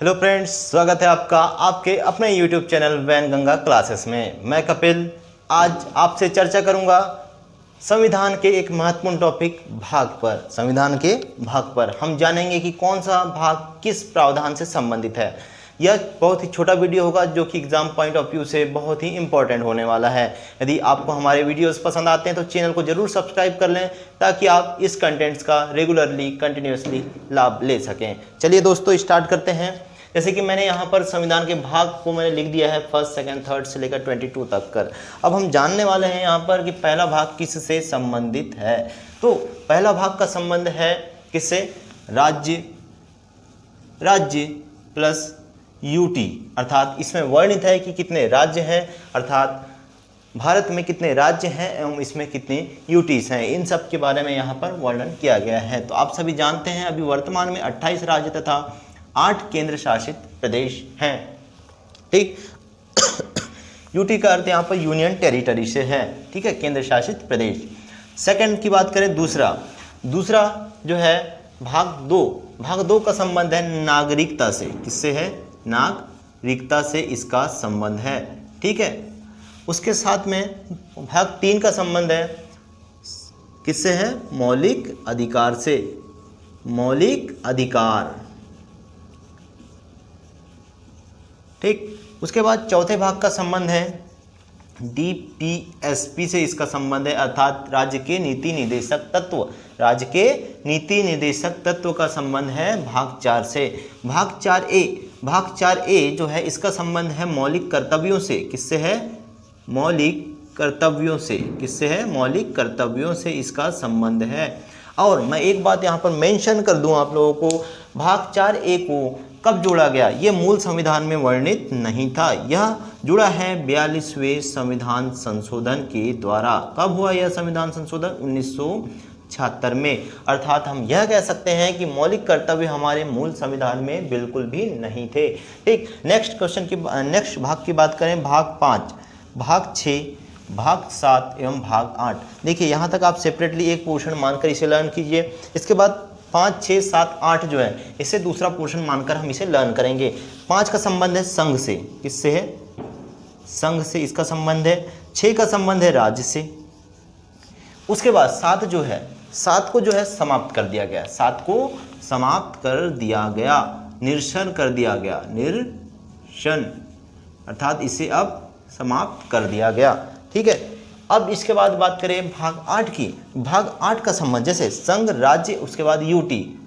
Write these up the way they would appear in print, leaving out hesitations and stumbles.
Hello friends, स्वागत है आपका आपके अपने YouTube channel Wainganga classes में। मैं कपिल आज आपसे चर्चा करूंगा संविधान के एक महत्वपूर्ण टॉपिक भाग पर। संविधान के भाग पर हम जानेंगे कि कौन सा भाग किस प्रावधान से संबंधित है। यह बहुत ही छोटा वीडियो होगा जो कि एग्जाम पॉइंट ऑफ व्यू से बहुत ही इंपॉर्टेंट होने वाला है। यदि आपको हमारे वीडियोस पसंद आते हैं तो चैनल को जरूर सब्सक्राइब कर लें ताकि आप इस कंटेंट्स का रेगुलरली कंटिन्यूसली लाभ ले सकें। चलिए दोस्तों, स्टार्ट करते हैं। जैसे कि मैंने यहाँ पर संविधान के भाग को मैंने लिख दिया है फर्स्ट, सेकंड, थर्ड से लेकर 22 तक कर। अब हम जानने वाले हैं यहाँ पर कि पहला भाग किससे संबंधित है। तो पहला भाग का संबंध है किससे? राज्य प्लस यूटी, अर्थात इसमें वर्णित है कि कितने राज्य हैं, अर्थात भारत में कितने राज्य हैं एवं इसमें कितने यूटीज हैं। इन सब के बारे में यहाँ पर वर्णन किया गया है। तो आप सभी जानते हैं अभी वर्तमान में 28 राज्य तथा 8 केंद्र शासित प्रदेश हैं। ठीक, यूटी का अर्थ यहाँ पर यूनियन टेरिटरी से है। ठीक है, केंद्र शासित प्रदेश। सेकंड की बात करें, दूसरा जो है भाग दो का संबंध है नागरिकता से। किससे है? नागरिकता से इसका संबंध है। ठीक है, उसके साथ में भाग 3 का संबंध है किससे है? मौलिक अधिकार से। मौलिक अधिकार। ठीक, उसके बाद चौथे भाग का संबंध है डीपीएसपी से इसका संबंध है, अर्थात राज्य के नीति निर्देशक तत्व। राज्य के नीति निर्देशक तत्व का संबंध है भाग 4 से। भाग 4A जो है इसका संबंध है मौलिक कर्तव्यों से। किससे है? मौलिक कर्तव्यों से। किससे है? मौलिक कर्तव्यों से इसका संबंध है। और मैं एक बात यहाँ पर मेंशन कर दूं आप लोगों को, भाग 4A को कब जोड़ा गया? ये मूल संविधान में वर्णित नहीं था। यह जुड़ा है 42वें संविधान संशोधन के द्वारा। कब हुआ यह संविधान संशोधन? 1976 में। अर्थात हम यह कह सकते हैं कि मौलिक कर्तव्य हमारे मूल संविधान में बिल्कुल भी नहीं थे। ठीक, नेक्स्ट भाग की बात करें, भाग 5, भाग 6, भाग 7 एवं भाग 8। देखिए यहाँ तक आप सेपरेटली एक पोर्शन मानकर इसे लर्न कीजिए। इसके बाद 5, 6, 7, 8 जो है इसे दूसरा पोर्शन मानकर हम इसे लर्न करेंगे। 5 का संबंध है संघ से। किससे है? संघ से इसका संबंध है। 6 का संबंध है राज्य से। उसके बाद 7 जो है, 7 को जो है समाप्त कर दिया गया। 7 को समाप्त कर दिया गया, निरसन कर दिया गया, निरसन, अर्थात इसे अब समाप्त कर दिया गया। ठीक है, अब इसके बाद बात करें भाग 8 की। भाग 8 का संबंध जैसे संघ, राज्य, उसके बाद यूटी।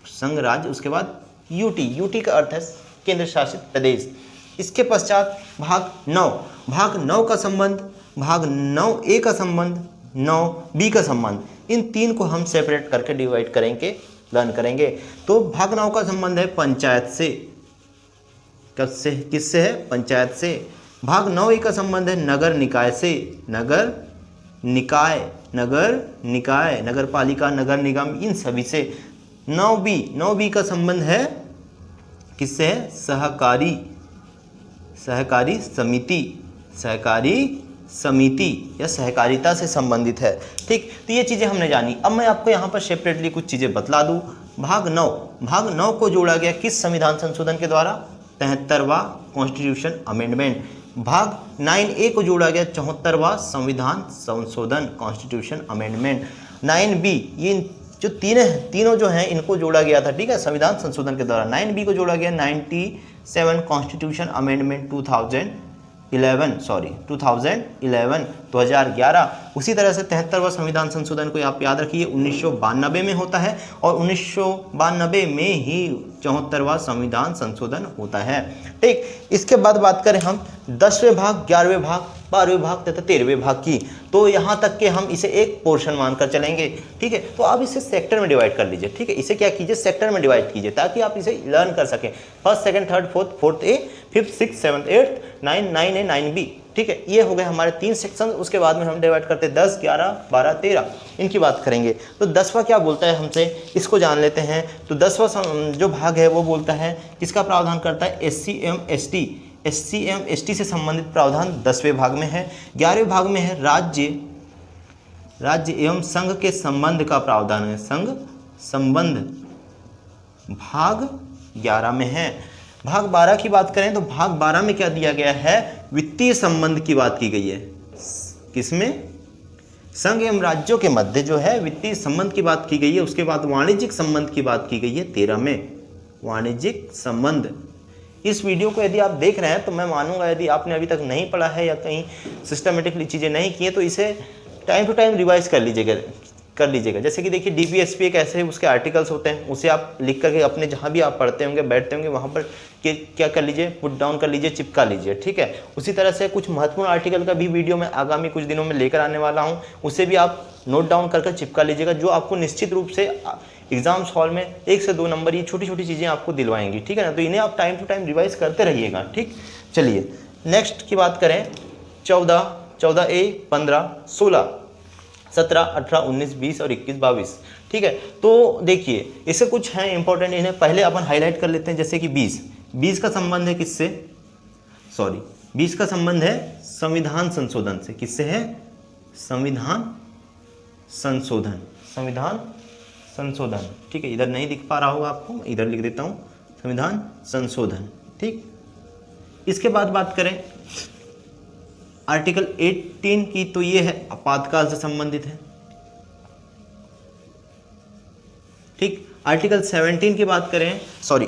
संघ, राज्य, उसके बाद यूटी। यूटी का अर्थ है केंद्र शासित प्रदेश। इसके पश्चात भाग 9। भाग 9 का संबंध, भाग 9A का संबंध, 9B का संबंध, इन 3 को हम सेपरेट करके डिवाइड करेंगे, लर्न करेंगे। तो भाग 9 का संबंध है पंचायत से। किससे है? पंचायत से। भाग 9A का संबंध है नगर निकाय से। नगर निकाय, नगर पालिका, नगर निगम, इन सभी से। 9B का संबंध है किससे है? सहकारी समिति या सहकारिता से संबंधित है। ठीक, तो ये चीज़ें हमने जानी। अब मैं आपको यहाँ पर सेपरेटली कुछ चीज़ें बतला दूँ। भाग 9 को जोड़ा गया किस संविधान संशोधन के द्वारा? 73वां कॉन्स्टिट्यूशन अमेंडमेंट। भाग 9A को जोड़ा गया 74वां संविधान संशोधन कॉन्स्टिट्यूशन अमेंडमेंट। 9B, ये जो तीनों जो हैं इनको जोड़ा गया था। ठीक है, संविधान संशोधन के द्वारा। 9B को जोड़ा गया 97 कॉन्स्टिट्यूशन अमेंडमेंट 2011। उसी तरह से 73वां संविधान संशोधन को आप याद रखिए 1992 में होता है, और 1992 में ही 74वां संविधान संशोधन होता है। ठीक, इसके बाद बात करें हम 10वें भाग, 11वें भाग, 12वें भाग तथा 13वें भाग की। तो यहाँ तक के हम इसे एक पोर्शन मानकर चलेंगे। ठीक है, तो आप इसे सेक्टर में डिवाइड कर लीजिए। ठीक है, इसे क्या कीजिए? सेक्टर में डिवाइड कीजिए ताकि आप इसे लर्न कर सकें। First, second, third, fourth A, 5th, 6th, 7th, 8th, 9A, 9B। ठीक है, ये हो गए हमारे 3 सेक्शन। उसके बाद में हम डिवाइड करते हैं 10, 11, 12, 13, इनकी बात करेंगे। तो 10वां क्या बोलता है हमसे, इसको जान लेते हैं। तो 10वां जो भाग है वो बोलता है, किसका प्रावधान करता है? SC एवं ST से संबंधित प्रावधान 10वें भाग में है। 11वें भाग में है राज्य एवं संघ के संबंध का प्रावधान है। संघ संबंध भाग 11 में है। भाग 12 की बात करें तो भाग 12 में क्या दिया गया है, वित्तीय संबंध की बात की गई है। किसमें, संघ एवं राज्यों के मध्य जो है वित्तीय संबंध की बात की गई है। उसके बाद वाणिज्यिक संबंध की बात की गई है 13 में, वाणिज्यिक संबंध। इस वीडियो को यदि आप देख रहे हैं तो मैं मानूंगा यदि आपने अभी तक नहीं पढ़ा है या कहीं सिस्टमेटिकली चीज़ें नहीं की है तो इसे टाइम टू टाइम रिवाइज कर लीजिएगा। जैसे कि देखिए डीपीएसपी एक ऐसे उसके आर्टिकल्स होते हैं, उसे आप लिख करके अपने जहाँ भी आप पढ़ते होंगे बैठते होंगे वहाँ पर क्या कर लीजिए, पुट डाउन कर लीजिए, चिपका लीजिए, ठीक है। उसी तरह से कुछ महत्वपूर्ण आर्टिकल का भी वीडियो मैं आगामी कुछ दिनों में लेकर आने वाला हूँ, उसे भी आप नोट डाउन कर चिपका लीजिएगा, जो आपको निश्चित रूप से एग्जाम्स हॉल में 1 से 2 नंबर ये छोटी छोटी चीज़ें आपको दिलवाएंगी, ठीक है ना। तो इन्हें आप टाइम टू टाइम रिवाइज करते रहिएगा, ठीक। चलिए नेक्स्ट की बात करें, 14A, 15, 16, 17, 18, 19, 20 और 21, 22, ठीक है। तो देखिए इससे कुछ हैं इंपॉर्टेंट, इन्हें पहले अपन हाईलाइट कर लेते हैं। जैसे कि 20 का संबंध है किससे, 20 का संबंध है संविधान संशोधन से। किससे है, संविधान संशोधन, ठीक है। इधर नहीं दिख पा रहा होगा आपको, इधर लिख देता हूँ, संविधान संशोधन, ठीक। इसके बाद बात करें आर्टिकल 18 की, तो ये है आपातकाल से संबंधित है, ठीक। आर्टिकल 17 की बात करें,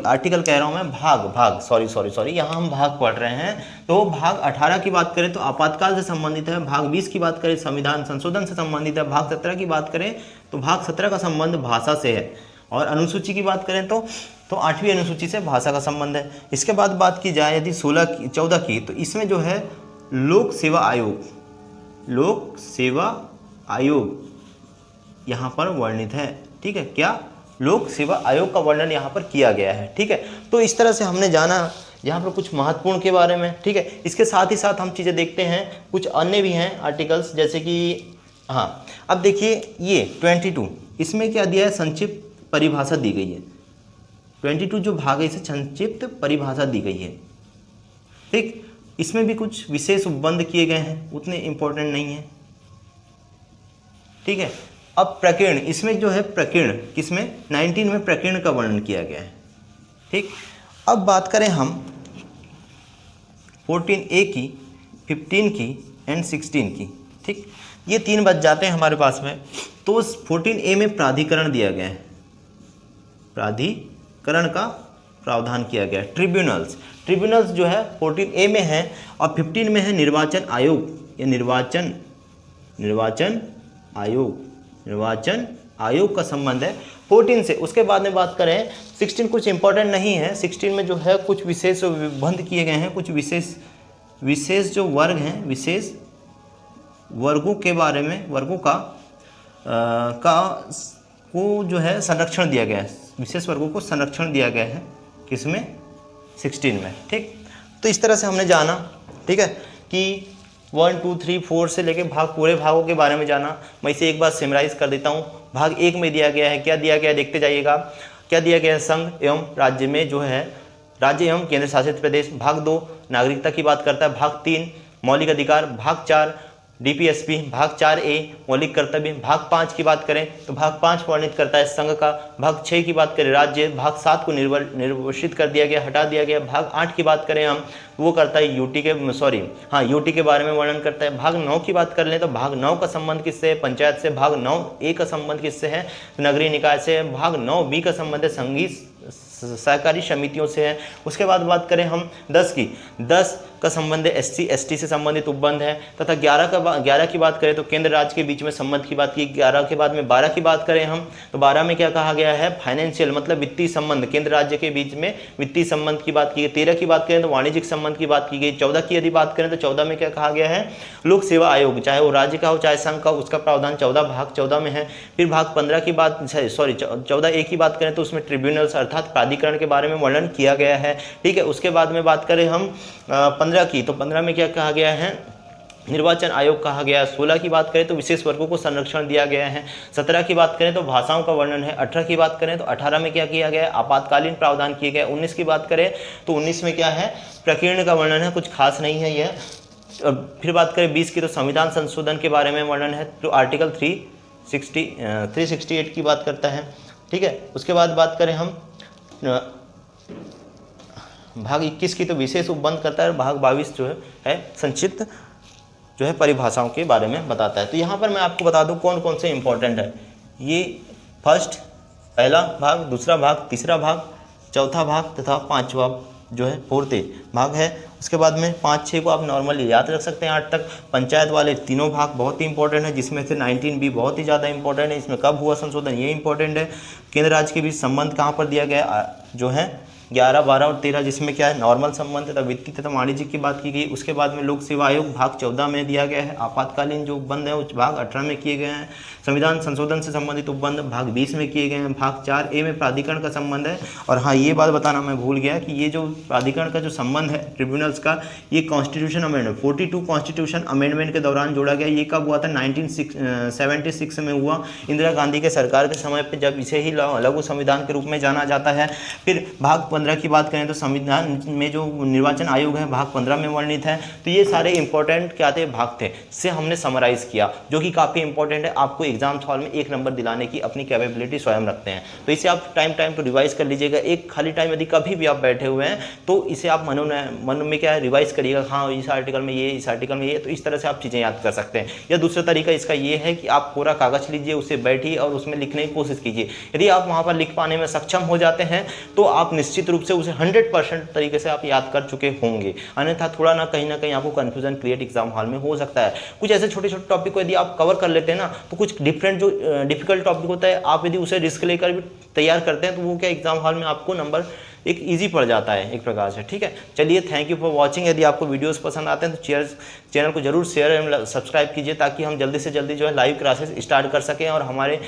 आर्टिकल कह रहा हूं मैं, भाग सॉरी यहाँ हम भाग पढ़ रहे हैं। तो भाग 18 की बात करें तो आपातकाल से संबंधित है, भाग 20 की बात करें संविधान संशोधन से संबंधित है, भाग 17 की बात करें तो भाग 17 का संबंध भाषा से है, और अनुसूची की बात करें तो 8वीं अनुसूची से भाषा का संबंध है। इसके बाद बात की जाए यदि 14 की, तो इसमें जो है लोक सेवा आयोग यहाँ पर वर्णित है, ठीक है। क्या, लोक सेवा आयोग का वर्णन यहाँ पर किया गया है, ठीक है। तो इस तरह से हमने जाना यहाँ पर कुछ महत्वपूर्ण के बारे में, ठीक है। इसके साथ ही साथ हम चीज़ें देखते हैं, कुछ अन्य भी हैं आर्टिकल्स, जैसे कि हाँ, अब देखिए ये 22, इसमें क्या दिया है, संक्षिप्त परिभाषा दी गई है। 22 जो भाग है इसे संक्षिप्त परिभाषा दी गई है, ठीक। इसमें भी कुछ विशेष उपबंध किए गए हैं, उतने इंपॉर्टेंट नहीं है, ठीक है। अब प्रकीर्ण, इसमें जो है प्रकीर्ण, किसमें, 19 में प्रकीर्ण का वर्णन किया गया है, ठीक। अब बात करें हम 14A की, 15 की एंड 16 की, ठीक। ये 3 बच जाते हैं हमारे पास में। तो 14A में प्राधिकरण दिया गया है, प्राधिकरण का प्रावधान किया गया है। ट्रिब्यूनल्स जो है 14A में है, और 15 में है निर्वाचन आयोग या निर्वाचन आयोग का संबंध है 14 से। उसके बाद में बात करें 16, कुछ इंपॉर्टेंट नहीं है। 16 में जो है कुछ विशेष बंद किए गए हैं, कुछ विशेष जो वर्ग हैं, विशेष वर्गों के बारे में, वर्गों को जो है संरक्षण दिया गया है, विशेष वर्गों को संरक्षण दिया गया है, किसमें, 16 में, ठीक। तो इस तरह से हमने जाना, ठीक है, कि 1, 2, 3, 4 से लेके पूरे भागों के बारे में जाना। मैं इसे एक बार समराइज कर देता हूँ। भाग 1 में दिया गया है, क्या दिया गया है देखते जाइएगा। क्या दिया गया है, संघ एवं राज्य में जो है राज्य एवं केंद्र शासित प्रदेश। भाग 2 नागरिकता की बात करता है। भाग 3 मौलिक अधिकार। भाग 4 डीपीएसपी। भाग 4A मौलिक कर्तव्य। भाग 5 की बात करें तो भाग 5 वर्णित करता है संघ का। भाग 6 की बात करें राज्य। भाग 7 को निर्वसित कर दिया गया, हटा दिया गया। भाग 8 की बात करें हम, वो करता है यूटी के बारे में वर्णन करता है। भाग 9 की बात कर लें तो भाग 9 का संबंध किससे है, पंचायत से। भाग 9A का संबंध किससे है, नगरीय निकाय से। भाग 9B का संबंध है संघीय सहकारी समितियों से है। उसके बाद बात करें हम 10 की, 10 का संबंध SC ST से संबंधित उपबंध है। तथा 11 की बात करें तो केंद्र राज्य के बीच में संबंध की बात की। 11 के बाद में 12 की बात करें हम तो 12 में क्या कहा गया है, फाइनेंशियल मतलब वित्तीय संबंध, केंद्र राज्य के बीच में वित्तीय संबंध की बात की गई। 13 की बात करें तो वाणिज्यिक संबंध की बात की गई। 14 की यदि बात करें तो 14 में क्या कहा गया है, लोक सेवा आयोग, चाहे वो राज्य का हो चाहे संघ का, उसका प्रावधान 14 भाग 14 में है। फिर भाग 15 की बात 14A की बात करें तो उसमें ट्रिब्यूनल्स अर्थात प्राधिकरण के बारे में वर्णन किया गया है, ठीक है। उसके बाद में बात करें हम 15 की तो 15 में क्या कहा गया है, निर्वाचन आयोग कहा गया है। 16 की बात करें तो विशेष वर्गों को संरक्षण दिया गया है। 17 की बात करें तो भाषाओं का वर्णन है। 18 की बात करें तो 18 में क्या किया गया है, आपातकालीन प्रावधान किए गए। 19 की बात करें तो 19 में क्या है, प्रकीर्ण का वर्णन है, कुछ खास नहीं है यह। फिर बात करें 20 की तो संविधान संशोधन के बारे में वर्णन है, जो आर्टिकल 368 की बात करता है, ठीक है। उसके बाद बात करें हम भाग 21 की तो विशेष उपबंध करता है, भाग 22 जो है संक्षिप्त जो है परिभाषाओं के बारे में बताता है। तो यहाँ पर मैं आपको बता दूँ कौन कौन से इंपॉर्टेंट है। ये फर्स्ट पहला भाग, दूसरा भाग, तीसरा भाग, चौथा भाग तथा पांचवा जो है फोर्थ भाग है। उसके बाद में 5-6 को आप नॉर्मली याद रख सकते हैं 8 तक। पंचायत वाले तीनों भाग बहुत ही इंपॉर्टेंट है, जिसमें से 19 भी बहुत ही ज़्यादा इंपॉर्टेंट है। इसमें कब हुआ संशोधन ये इंपॉर्टेंट है। केंद्र राज्य के बीच संबंध कहाँ पर दिया गया जो है 11, 12 और 13, जिसमें क्या है नॉर्मल संबंध तथा वित्तीय तथा वाणिज्य की बात की गई। उसके बाद में लोक सेवा आयोग भाग 14 में दिया गया है। आपातकालीन जो उपबंध है उस भाग 18 में किए गए हैं। संविधान संशोधन से संबंधित उपबंध भाग 20 में किए गए हैं। भाग 4A में प्राधिकरण का संबंध है। और हाँ, ये बात बताना मैं भूल गया कि ये जो प्राधिकरण का जो संबंध है ट्रिब्यूनल्स का, ये कॉन्स्टिट्यूशन अमेंडमेंट 42 कॉन्स्टिट्यूशन अमेंडमेंट के दौरान जोड़ा गया। ये कब हुआ था? 1976 में हुआ, इंदिरा गांधी के सरकार के समय पर, जब इसे ही लघु संविधान के रूप में जाना जाता है। फिर भाग 15 की बात करें तो संविधान में जो निर्वाचन आयोग है भाग 15 में वर्णित है। तो ये सारे इंपॉर्टेंट क्या थे? भाग थे। इससे हमने समराइज किया, जो कि काफ़ी इंपॉर्टेंट है। आपको एग्जाम हॉल में 1 नंबर दिलाने की अपनी कैपेबिलिटी स्वयं रखते हैं। तो इसे आप टाइम टाइम पर रिवाइज कर लीजिएगा। एक खाली टाइम यदि कभी भी आप बैठे हुए हैं तो इसे आप मन में क्या है रिवाइज करिएगा। हाँ, इस आर्टिकल में ये, इस आर्टिकल में ये, तो इस तरह से आप चीज़ें याद कर सकते हैं। या दूसरा तरीका इसका ये है कि आप पूरा कागज लीजिए, उससे बैठिए और उसमें लिखने की कोशिश कीजिए। यदि आप वहाँ पर लिख पाने में सक्षम हो जाते हैं तो आप निश्चित रूप से उसे 100% तरीके से आप याद कर चुके होंगे। अन्यथा थोड़ा ना कहीं आपको कंफ्यूजन क्रिएट एग्जाम हॉल में हो सकता है। कुछ ऐसे छोटे छोटे टॉपिक को यदि आप कवर कर लेते हैं ना, तो कुछ डिफरेंट जो डिफिकल्ट टॉपिक होता है, आप यदि उसे रिस्क लेकर भी तैयार करते हैं तो वो क्या एग्जाम हॉल में आपको नंबर एक ईजी पड़ जाता है एक प्रकार से। ठीक है, चलिए, थैंक यू फॉर वॉचिंग। यदि आपको वीडियोस पसंद आते हैं तो चैनल को जरूर शेयर एवं सब्सक्राइब कीजिए, ताकि हम जल्दी से जल्दी जो है लाइव क्लासेस स्टार्ट कर सकें और हमारे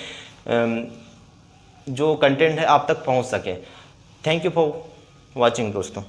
जो कंटेंट है आप तक पहुंच सके। थैंक यू फॉर वॉचिंग दोस्तों।